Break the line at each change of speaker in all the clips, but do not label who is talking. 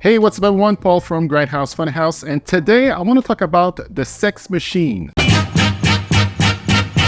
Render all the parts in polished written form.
Hey, what's up everyone? Paul from Grindhouse Funhouse, and today I want to talk about The Sex Machine,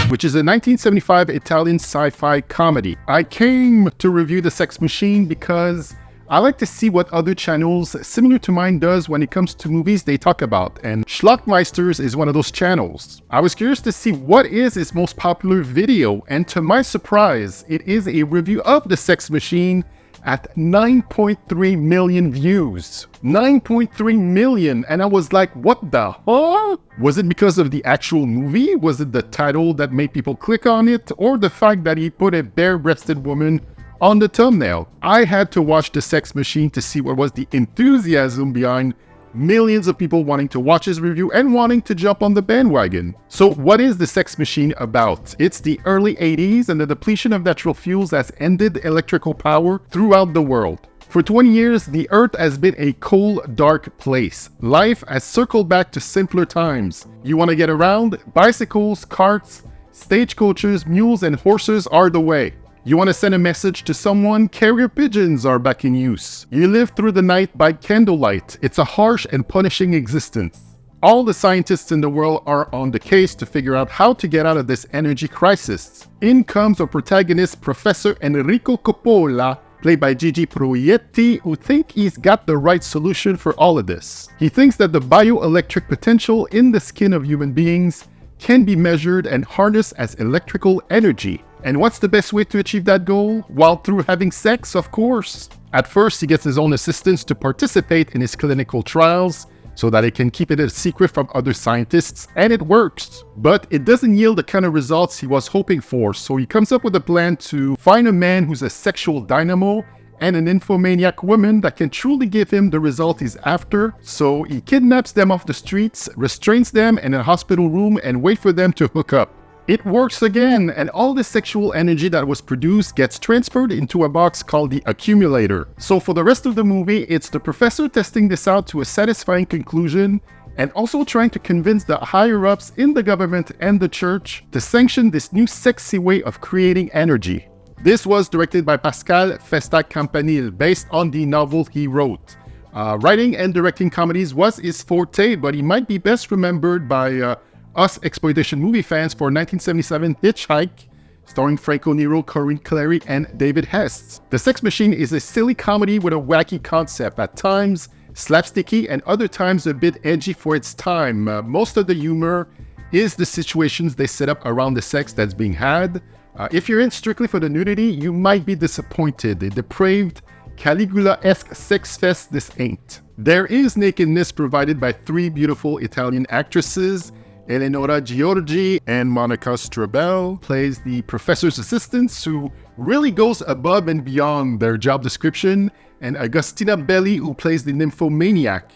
which is a 1975 Italian sci-fi comedy. I came to review The Sex Machine because I like to see what other channels similar to mine does when it comes to movies they talk about, and Schlockmeisters is one of those channels. I was curious to see what is its most popular video, and to my surprise, it is a review of The Sex Machine at 9.3 million views. 9.3 million, and I was like, what the huh? Was it because of the actual movie? Was it the title that made people click on it? Or the fact that he put a bare-breasted woman on the thumbnail? I had to watch The Sex Machine to see what was the enthusiasm behind millions of people wanting to watch his review and wanting to jump on the bandwagon. So what is The Sex Machine about? It's the early 80s and the depletion of natural fuels has ended electrical power throughout the world. For 20 years, the Earth has been a cold, dark place. Life has circled back to simpler times. You want to get around? Bicycles, carts, stagecoaches, mules, and horses are the way. You want to send a message to someone? Carrier pigeons are back in use. You live through the night by candlelight. It's a harsh and punishing existence. All the scientists in the world are on the case to figure out how to get out of this energy crisis. In comes our protagonist, Professor Enrico Coppola, played by Gigi Proietti, who thinks he's got the right solution for all of this. He thinks that the bioelectric potential in the skin of human beings can be measured and harnessed as electrical energy. And what's the best way to achieve that goal? Well, through having sex, of course. At first, he gets his own assistants to participate in his clinical trials so that he can keep it a secret from other scientists, and it works. But it doesn't yield the kind of results he was hoping for, so he comes up with a plan to find a man who's a sexual dynamo and an infomaniac woman that can truly give him the result he's after. So he kidnaps them off the streets, restrains them in a hospital room, and waits for them to hook up. It works again, and all the sexual energy that was produced gets transferred into a box called the accumulator. So for the rest of the movie, it's the professor testing this out to a satisfying conclusion, and also trying to convince the higher-ups in the government and the church to sanction this new sexy way of creating energy. This was directed by Pasquale Festa Campanile, based on the novel he wrote. Writing and directing comedies was his forte, but he might be best remembered by us exploitation movie fans for 1977 Hitchhike, starring Franco Nero, Corinne Clary, and David Hess. The Sex Machine is a silly comedy with a wacky concept, at times slapsticky and other times a bit edgy for its time. Most of the humor is the situations they set up around the sex that's being had. If you're in strictly for the nudity, you might be disappointed. A depraved, Caligula-esque sex fest this ain't. There is nakedness provided by three beautiful Italian actresses. Eleonora Giorgi and Monica Strebel plays the professor's assistants, who really goes above and beyond their job description, and Agostina Belli, who plays the nymphomaniac.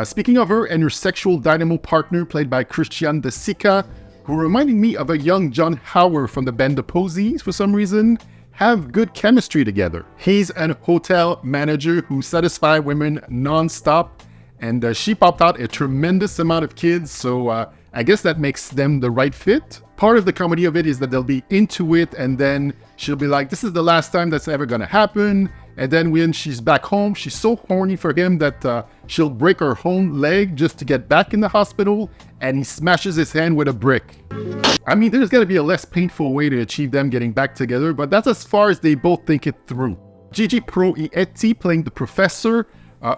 Speaking of her and her sexual dynamo partner, played by Christian de Sica, who reminded me of a young John Howard from the band The Posies for some reason, have good chemistry together. He's a hotel manager who satisfies women non-stop, and she popped out a tremendous amount of kids, so I guess that makes them the right fit. Part of the comedy of it is that they'll be into it, and then she'll be like, this is the last time that's ever gonna happen. And then when she's back home, she's so horny for him that she'll break her own leg just to get back in the hospital, and he smashes his hand with a brick. I mean, there's gotta be a less painful way to achieve them getting back together, but that's as far as they both think it through. Gigi Proietti, playing the professor,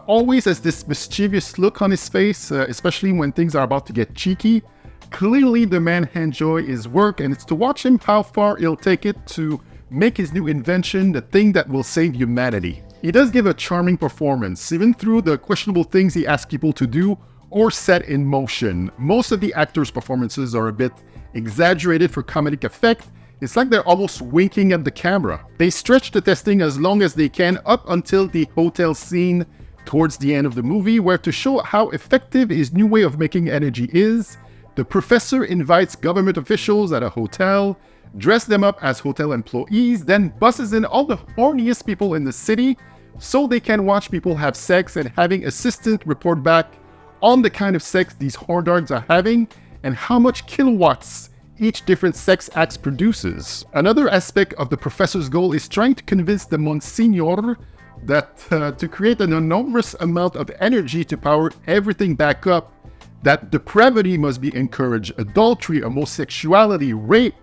always has this mischievous look on his face, especially when things are about to get cheeky. Clearly, the man enjoys his work, and it's to watch him how far he'll take it to make his new invention the thing that will save humanity. He does give a charming performance, even through the questionable things he asks people to do or set in motion. Most of the actors' performances are a bit exaggerated for comedic effect. It's like they're almost winking at the camera. They stretch the testing as long as they can up until the hotel scene towards the end of the movie, where to show how effective his new way of making energy is, the professor invites government officials at a hotel, dress them up as hotel employees, then buses in all the horniest people in the city so they can watch people have sex, and having assistants report back on the kind of sex these horndards are having and how much kilowatts each different sex act produces. Another aspect of the professor's goal is trying to convince the Monsignor that to create an enormous amount of energy to power everything back up, that depravity must be encouraged, adultery, homosexuality, rape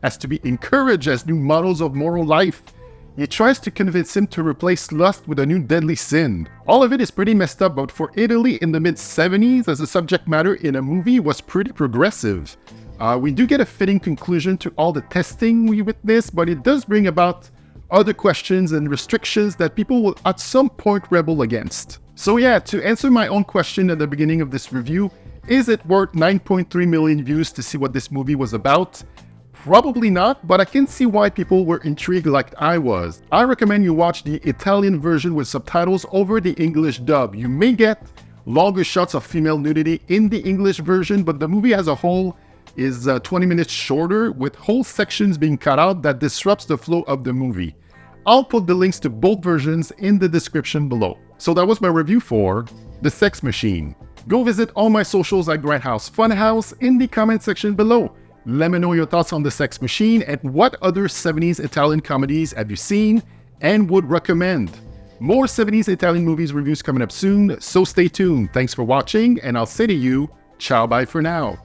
has to be encouraged as new models of moral life. He tries to convince him to replace lust with a new deadly sin. All of it is pretty messed up, but for Italy in the mid-70s as a subject matter in a movie was pretty progressive. We do get a fitting conclusion to all the testing we witnessed, but it does bring about other questions and restrictions that people will at some point rebel against. So yeah, to answer my own question at the beginning of this review, is it worth 9.3 million views to see what this movie was about? Probably not, but I can see why people were intrigued like I was. I recommend you watch the Italian version with subtitles over the English dub. You may get longer shots of female nudity in the English version, but the movie as a whole is 20 minutes shorter, with whole sections being cut out that disrupts the flow of the movie. I'll put the links to both versions in the description below. So that was my review for The Sex Machine. Go visit all my socials at Grindhouse Funhouse in the comment section below. Let me know your thoughts on The Sex Machine and what other 70s Italian comedies have you seen and would recommend. More 70s Italian movies reviews coming up soon, so stay tuned. Thanks for watching, and I'll say to you, ciao bye for now.